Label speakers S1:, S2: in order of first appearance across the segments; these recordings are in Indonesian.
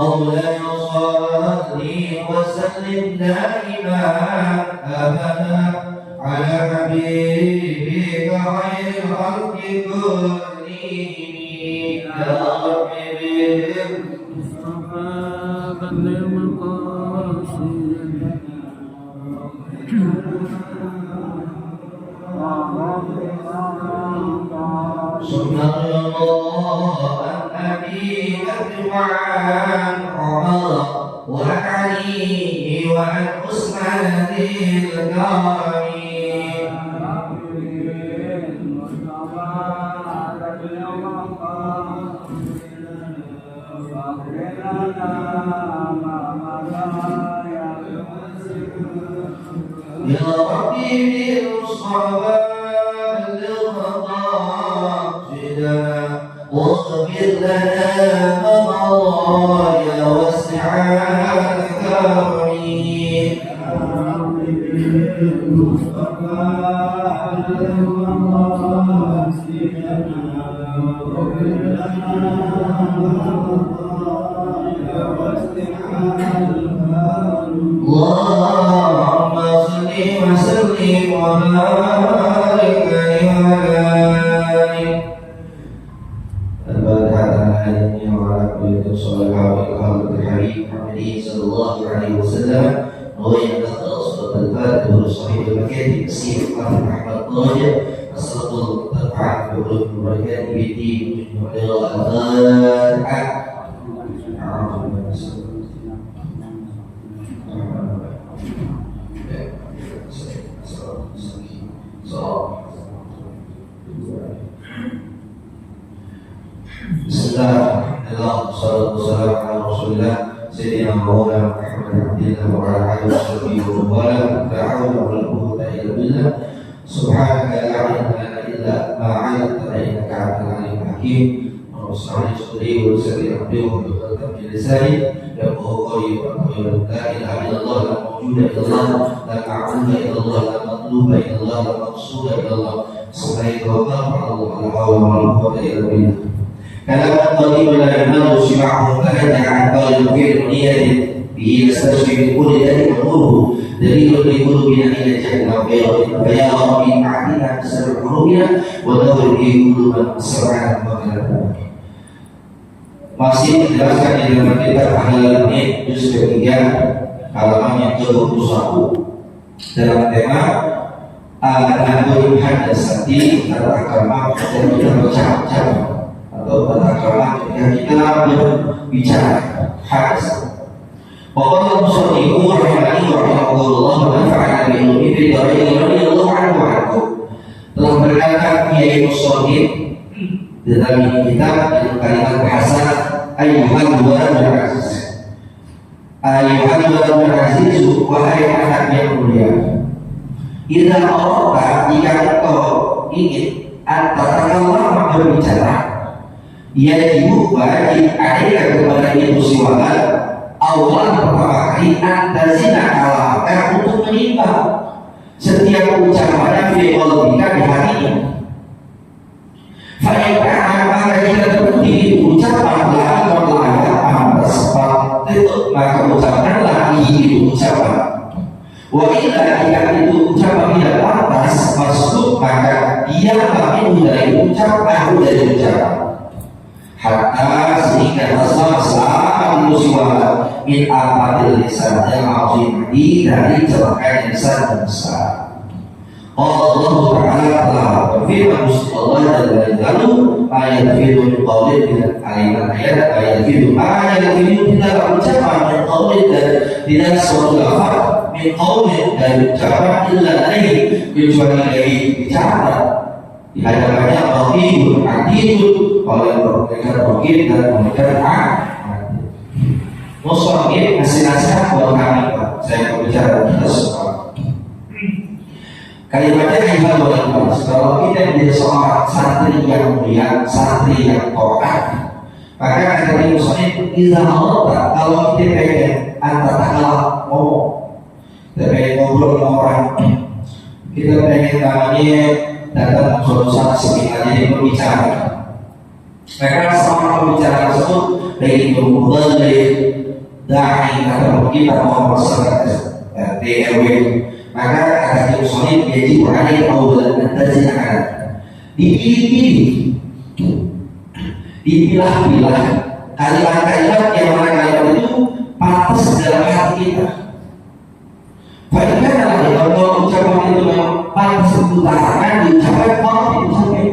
S1: مولاي صل وسلم دائما أبدا على حبيبك خير الخلق كلهم يا رب بالمصطفى بلغ مقاصدنا سنة الله أبي بكر وعن عمر وعلي وعن عثمان ذي الكرم يا ربي بالمصطفى بلغ مقاصدنا واغفر لنا ما مضى يا واسع الكرم بالمصطفى بلغ مقاصدنا واغفر لنا ما مضى يا واسع الكرم اللهم صل وسلم وبارك عليه وعلى كل صالحة وإقامة الحبيب محمد صلى الله عليه وسلم وإن أصدق الفاتح والصحيح المكاتب السيد القاسم أحمد طاهر أصدق التقعد بقلوب المباركات بالدين وإلى الفاتحة Bismillahirrahmanirrahim. Wassalatu wassalamu ala Rasulillah Sayyidina Maulana Muhammad Abdillah wa ala alihi wa sahbihi wa wala la hawla wa la quwwata illa billah. Subhanaka la ilma lana illa ma 'allamtana innaka antal alimul hakim. Rabbana sholli wa sallim alaihi wa sallam bi lisani yaqulu qawli wa qawli la ilaha illallah la mawjuda illallah la ma'buda illallah la matluba illallah la maqsuda illallah. Subhanallah wa la hawla wa la quwwata illa billah. كلام طبيب لا ينال سمعه فهدى عن قال في نية به نستشفي من كل ذلك ونوره دليل لقلوبنا الى جنة وغيره فيا ربي اعطنا بسبب قلوبنا ودور به قلوبنا سرعا وغيرها. Masih dijelaskan di dalam kitab Ahlul Ilm juz ketiga halaman yang ke-21 dalam tema Al-Adabul Hadasati Al-Agama dan bercakap-cakap atau beragama ketika kita berbicara hadis. Waqala musannifu rahimahullah wa nafa'ana bi ilmihi fi darain radhiyallahu anhu. Telah berkata Kiai Musannif dalam kitab dengan kalimat bahasa ayyuhal waladul aziz. Ayyuhal waladul aziz wahai anak yang mulia. Idza aradta jika engkau ingin antara berbicara yajibu wajib ada kepada ibu siwalan awal pertama kali antazina kalahkan untuk menimbang setiap ucapan fi qalbika di hatinya. Fa'idana maka jika terbukti ucapan layak pantas itu maka ucapanlah itu ucapan. Wa illa jika itu ucapan tidak pantas masuk maka dia kami dari ucapan dari ucapan. Hatta sehingga asal musiwala min apatil lisan yang azim dari celaka lisan yang besar. Allah Ta'ala telah berfirman Allah Jalla ayat firman qaulin dengan ayat ayat tidak ucapan min qaulin dan tidak suatu lafaz min qaulin dan ucapan illa lain kecuali dari bicara di hadapannya raqibun atidun oleh mereka raqib dan mereka atid. Musannif ngasih nasihat buat kami Pak. Saya berbicara kita semua. Kalimatnya ibadah buat kalau kita menjadi seorang santri yang mulia, santri yang taat, maka kata musannif idza Allah kalau kita pengen antara ngomong, kita pengen ngobrol sama orang, kita pengen namanya datang suatu saat sekitarnya berbicara. Maka seorang pembicara tersebut baik itu mubalik, dai atau kita mau masyarakat TRW, maka akan diusulkan menjadi orang yang awal dan terjadi dipilih-pilih, dipilah-pilah kalimat-kalimat yang mana kalimat itu pantas dalam hati kita. Bagaimana kalau ucapan itu memang pantas diutarakan, diucapkan kalau itu sampai.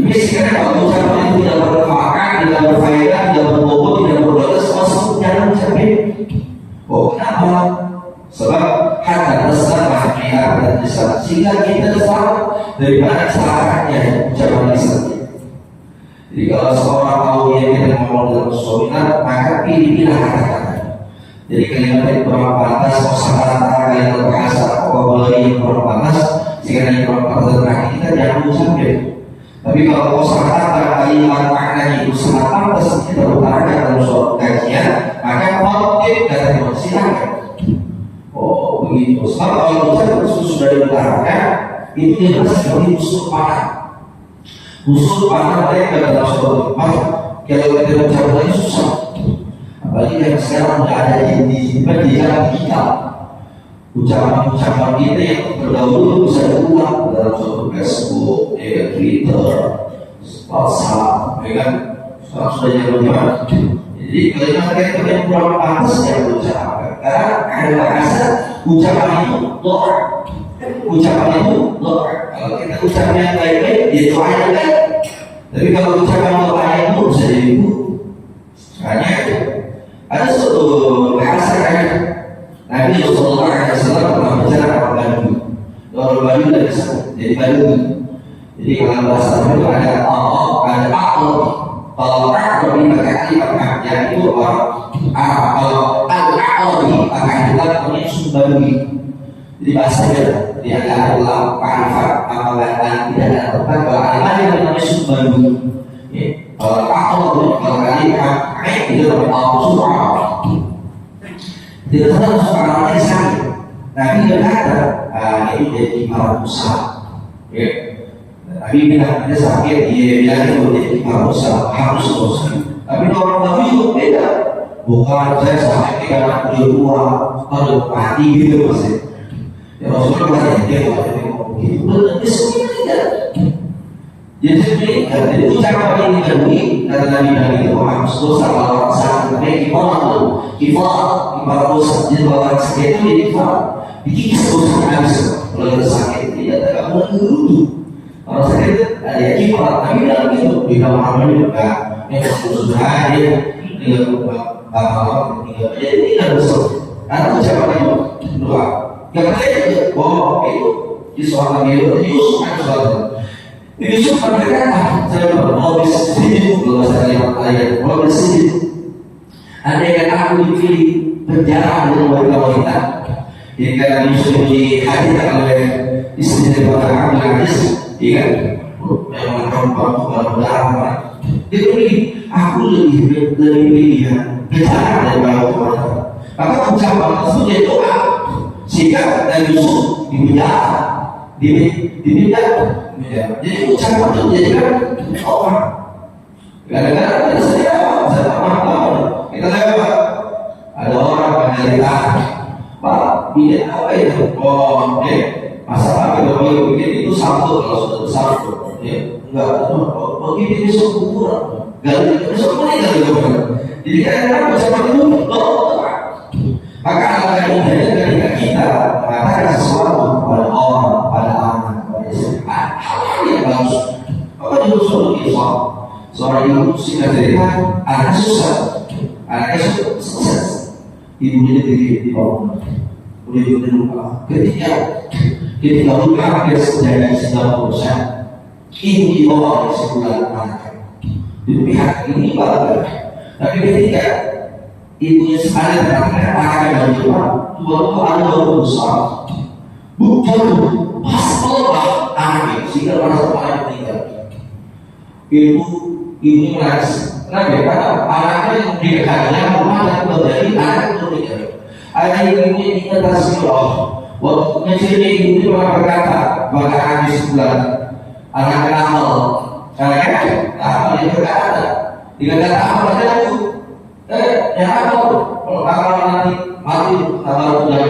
S1: Misalnya kalau ucapan itu tidak bermanfaat, tidak berfaedah, tidak berbobot, tidak berbalas, masuk jangan ucapin. Oh, kenapa? Sebab kata dasar mahkamah dan lisan, sehingga kita tahu dari mana salahnya ucapan lisan. Jadi kalau seorang tahu yang kita ngomong dalam seminar, maka pilih-pilih kata-kata. Jadi kalimat yang kurang pantas, kosakata kalimat bahasa, vocabulary yang kurang pantas, sehingga yang kurang pantas dari kita jangan ucapin. Tapi kalau kosakata kalimat maknanya itu sangat pantas kita utarakan dalam suatu kajian, maka khotib dan silakan. Oh begitu. Sebab kalau ucapan sudah diutarakan, itu jelas seperti musuh panah. Musuh panah mereka dalam suatu tempat, kalau kita ucapkan susah. Apalagi yang sekarang tidak ada di dalam kita. Ucapan-ucapan kita yang terdahulu bisa diulang dalam suatu Facebook, Twitter, WhatsApp, kan? Sekarang sudah zaman. Jadi kalimat kita yang kurang pantas yang diucapkan. Karena ada bahasa ucapan itu doa. Ucapan itu doa. Kalau kita ucapan yang baik-baik, dia doa yang baik. Tapi kalau ucapan doa itu bisa diibu. Hanya ada suatu bahasa kan Nabi Sallallahu Alaihi Wasallam pernah bicara orang Badui. Orang Badui dari sana, jadi Badui. Jadi kalau bahasa itu ada Allah, ada akal. Kalau akal ini pakai kalimat itu orang Arab. Kalau al-akal ini pakai kalimat ini Badui. Jadi bahasanya dia adalah parifat amalan tidak ada tempat kalau ada yang namanya Badui. Kalau akal kalau kalimat itu Allah Subhanahu. Tidak tahu sekarang yang sakit. Nabi berkata, itu jadi para usaha. Nabi bilang dia sakit, dia bilang itu jadi para usaha harus usaha. Tapi orang Nabi itu beda. Bukan saya sakit karena dia uang, kalau mati gitu maksudnya. Ya Rasulullah dia ngomong gitu. Dia sebenarnya tidak. Jadi ucapan ini tadi kata Nabi Muhammad SAW saat mereka kifar dosa jadi orang sakit itu jadi kifar dikikis dosa habis kalau sakit tidak ada kamu itu orang sakit ada kifar tapi dalam itu di dalam amal juga yang sudah hadir dengan bapak jadi tidak dosa karena ucapan itu doa yang lain itu di soal itu sudah soal ini semua berkata, saya mau bersedih, kalau saya lihat ayat, mau bersedih. Andai kata aku dipilih penjara dengan wanita, jika Yusuf dihadirkan oleh istri daripada Abdul Aziz, iya kan? Memang perempuan berdarah. Dia pilih, aku lebih pilihan penjara daripada wanita. Maka ucapan tersebut jadi doa, sehingga dan Yusuf dipenjara. Diminta jadi ucapan itu jadikan orang kadang-kadang saya kita lewat ada orang menderita Pak bikin apa itu masalah kalau bikin itu satu kalau sudah satu enggak begitu besok kuburan gali besok meninggal juga jadi kadang-kadang ucapan itu maka alangkah indahnya ketika kita mengatakan sesuatu pada orang, pada anak, pada istri, hal yang bagus. Maka juga suatu kisah, seorang ibu singkat cerita, anaknya susah, anaknya sukses, ibunya di bawah, udah lupa. Ketika lupa dia jadi sedang berusaha, ibu di bawah sebulan anaknya. Di pihak ini bagus, tapi ketika ibunya sekali berkata akan dari Tuhan ada doa besar bukan pas lelah anaknya sehingga merasa paling meninggal ibu menangis kenapa? Karena anaknya yang dikatakannya rumah dan terjadi anak itu meninggal ada ibunya ingat Rasulullah waktu kecilnya ibu itu pernah berkata pada anak sebulan anak nakal Karena kan, apa dia berkata? Tidak kata apa saja itu. Yang apa? Kalau nanti mati, kalau sudah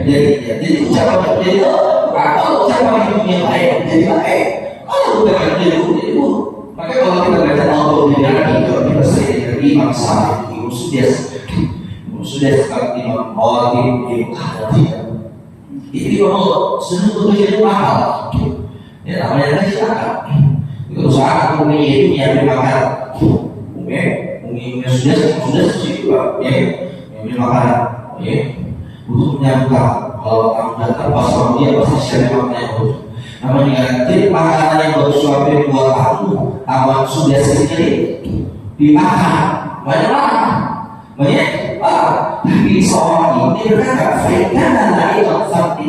S1: jadi ucapan jadi kalau ucapan itu yang baik jadi baik. Kalau udah jadi itu, maka kalau kita baca Al-Qur'an kita sering Imam Syafi'i, sudah seperti Imam Qadim, Imam Hanafi. Ini kalau seluruh itu mahal. Ya namanya tadi akal. Itu usaha mungkin itu yang dimakan. Mungkin sudah juga. Ya, yang dimakan. Ya, untuk menyangka kalau kamu datang pas dia pasti siapa yang itu. Namanya tip makanan yang bersuap buat kamu, aman sudah sedikit dimakan. Banyak. Tapi seorang ini berkata, "Faedah lain tapi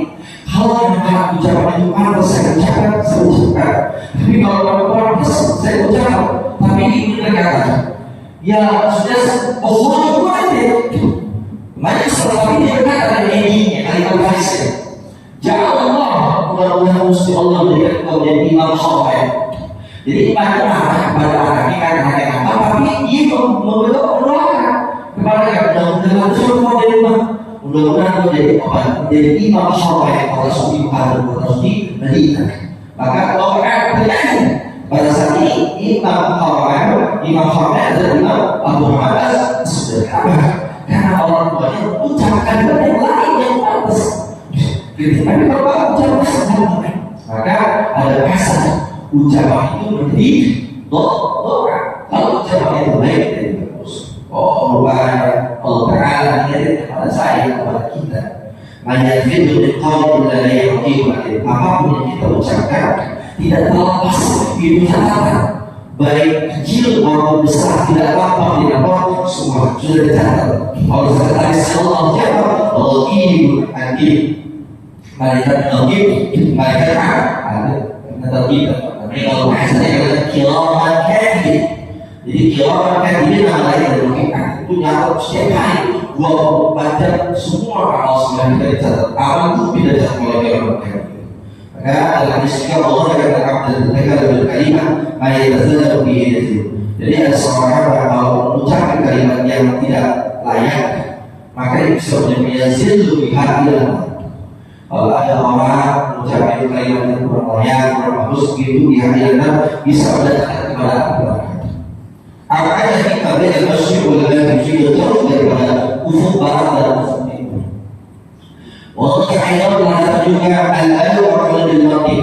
S1: kalau yang ucapan itu pantas saya ucapkan. Tapi kalau orang saya ucapkan, tapi ini berkata, ya sudah Allah aja. Maka setelah ini berkata ini kalimat Faisal. Jauh Allah, mudah-mudahan mesti Allah berikan kau jadi imam Syafi'i. Jadi pada hakikat, tapi ia mendoakan kepada mudah-mudahan menjadi apa? Jadi imam Syafi'i pada suatu hari di Madinah. Maka doa terjadi pada saat ini imam Syafi'i adalah imam Abu Abbas karena orang tuanya ucapkan yang lain yang bagus. Tapi kalau ucapan maka ada kasar ucapan itu menjadi doa. Kalau ucapan itu baik jadi bagus. Rupanya Allah Ta'ala mengirim kepada saya, kepada kita Mayafidu biqawli la yaqimu apapun yang kita ucapkan tidak terlepas itu catatan baik kecil maupun besar, tidak apa-apa, tidak apa semua sudah dicatat oleh Sekretaris Allah Al-Ghib Hakim Malaikat Al-Ghib Malaikat Al-Ghib mereka kalau bahasanya kiraman katib. Jadi kiraman katib ini namanya dari mereka itu nyatat setiap hari 24 jam semua amal sudah kita dicatat. Amal itu tidak dicatat oleh kiraman katib. Maka dalam istilah Allah yang katakan mereka lebih kalimat mayatazal lebih itu. Jadi ada seorang yang kalau mengucapkan kalimat yang tidak layak maka itu bisa menjadi lebih hati. Kalau ada orang mengucapkan kalimat yang kurang layak, kurang bagus begitu di hadiahnya bisa mendatangkan kepada Allah. Apakah kita belajar bersyukur oleh bersyukur jauh daripada ufuk barat dan ufuk timur. Waktu ayat mengatakan juga al-alu aqlul mati.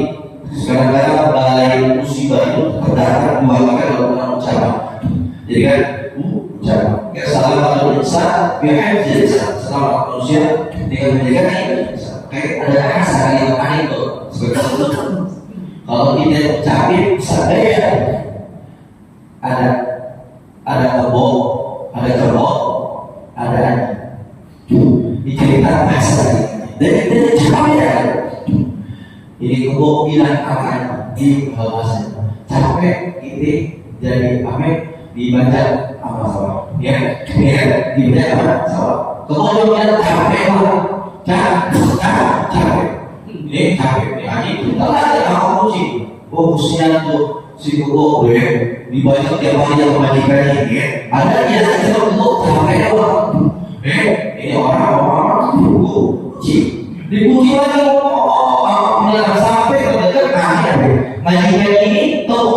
S1: Sekarang balai musibah itu terdapat dua kali dalam ucapan. Jadi kan ucapan. Kesalahan manusia biar jadi selamat manusia dengan menjaga kayak ada rasa kalimat itu sebagai contoh. Kalau kita ucapin sadaya ada kebok, ada kerbau, ada dicerita bahasa dari capek ini kebok bilang apa di bahasa capek ini jadi apa dibaca apa salah ya dibaca apa salah kebok bilang capek capek ini capek ini kita ada apa sih khususnya tuh si kebok dibaca tiap hari yang kebajikan ini ada dia saja untuk capek orang ini orang dipuji lagi orang sampai ke dekat majikan ini tuh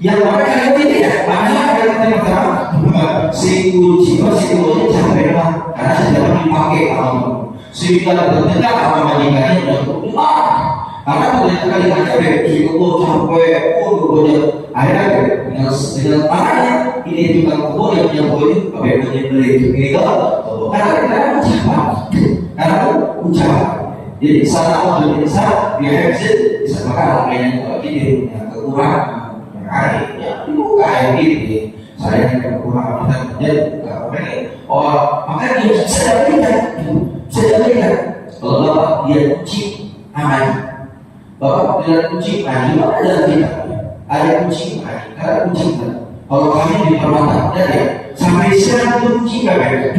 S1: yang mereka itu tidak padahal ada si kuci capek lah karena sudah dipakai sehingga terdekat sama majikannya sudah karena kali capek si kuci capek akhirnya dengan tangannya ini juga kubur yang punya kubur ini pakai punya beli ini kalau karena ucapan jadi salah satu bisa biar bisa makan yang begini yang kekurangan yang hari yang dibuka yang ini saya yang kekurangan kita menjadi makanya dia saya berikan kalau bapak dia kunci aman bapak dia kunci aman ada tidak ada kunci aman ada kunci kalau kami di permata ada ya sampai siang kunci kami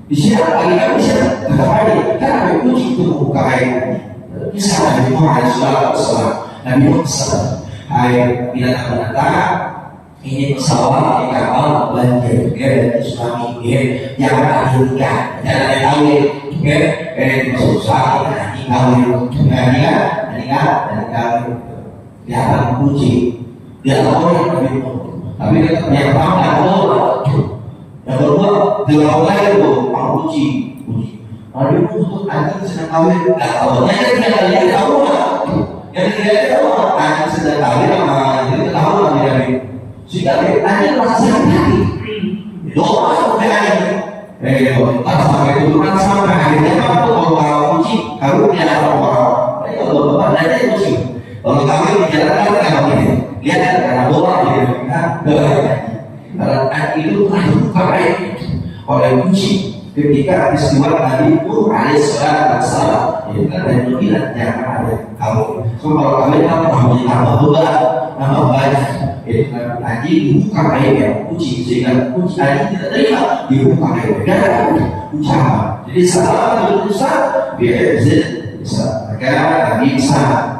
S1: di sini lagi kami bisa tetap ada karena kunci itu buka air bisa di rumah segala Nabi Musa, hai binatang-binatang, ini pesawat di kapal banjir, dan tsunami, jangan diikat, jangan dikawin, susah, jangan dikawin, jangan kawin, jangan puji, dia tahu yang tapi yang pertama yang kedua dia lain itu puji. Lalu untuk anjing sedang kawin, nggak tahu, yang tidak tahu yang tidak tahu anjing sedang kawin sama jadi tahu kan dari sehingga anjing merasa sakit hati doa sampai anjing pas sampai turunan sampai akhirnya apa tuh kalau kunci kalau tidak tahu kalau bapak nanya itu sih kalau kawin dijalankan kan begini lihat karena doa gitu karena itu pakai oleh kunci ketika peristiwa Nabi Nuh alaihissalam karena itu bilang jangan ada kamu. So kalau kami kan tambah banyak, nanti dibuka airnya kunci sehingga kunci tadi tidak terima dibuka airnya ucapan. Jadi salah berusaha biar bisa maka Nabi bisa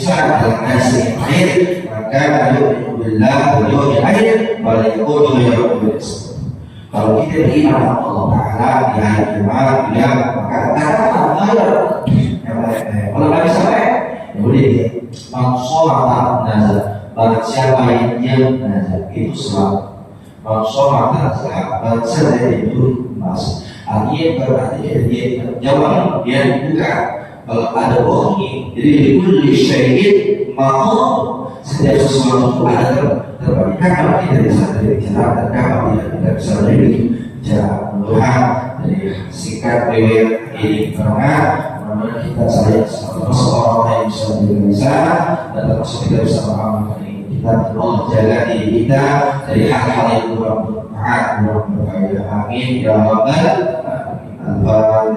S1: dalam kasih air maka alhamdulillah beliau air walaupun beliau berdoa. Kalau kita beriman Allah Ta'ala di hari Jumat, maka katakan yang baik-baik. Kalau nggak bisa baik, ya boleh mangsolata nazar. Barang siapa yang diam nazar itu selamat. Mangsolata nazar. Barang siapa yang itu masuk. Artinya berarti dia jawab dia dibuka. Kalau ada bohongi, jadi dikul syai'in maka setiap sesuatu itu ada terbagi. Kakak tidak bisa dari bicara dan kakak tidak bisa dari bicara Tuhan dari sikap riwayat ini karena kita sayang seorang yang bisa bisa dan termasuk kita bisa mengamalkan ini. Kita Allah jaga diri kita dari hal-hal yang kurang bermanfaat, kurang berfaedah. Amin ya rabbal alamin.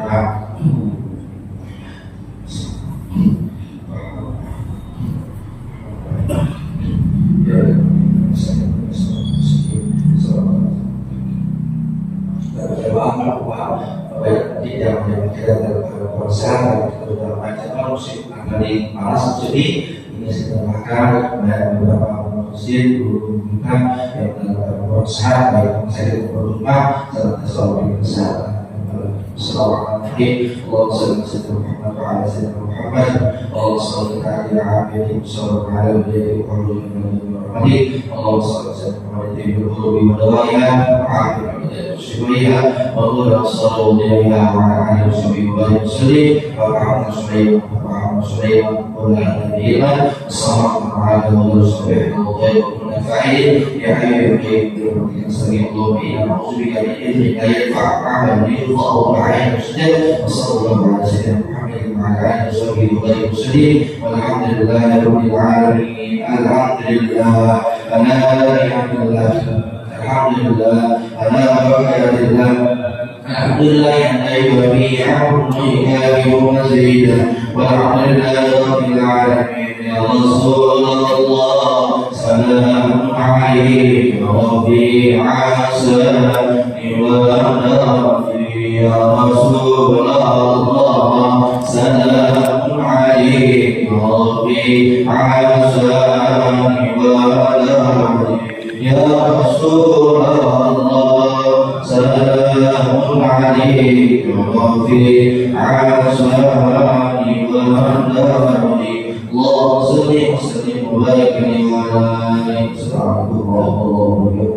S1: Ini sedangkan beberapa masjid guru kita yang dalam berusaha baik saya berumah serta selalu berusaha. Assalamualaikum warahmatullahi wabarakatuh. اللهم صل على عبدك وسلم على نبيك وحبيبك محمد اللهم صل وسلم على القلوب ودوائها وعافية وشفائها وطول الصلاة إليها وعلى آله وصحبه وسلم وبارك سليمان ولا نبينا الصلاة على محمد وصحبه وطيب ونفعه يا حي يا قيوم نستغيث اللهم إنا نعوذ بك من علم لا ينفع وعمل يرفع وعين مسدد وصلى الله على سيدنا محمد وعلى آله وصحبه وسلم والحمد لله رب العالمين. الحمد لله الحمد لله الحمد لله الحمد لله ينتهي به عمر ويكافئ مزيدا والحمد لله رب العالمين. يا رسول الله سلام عليك ربي عساني ونرفي يا رسول الله سلام عليك ربي عساني ونرفي يا رسول الله سلام عليك ربي عساني ونرفي اللهم صل وسلم وبارك عليه وعلى اله وصحبه وسلم.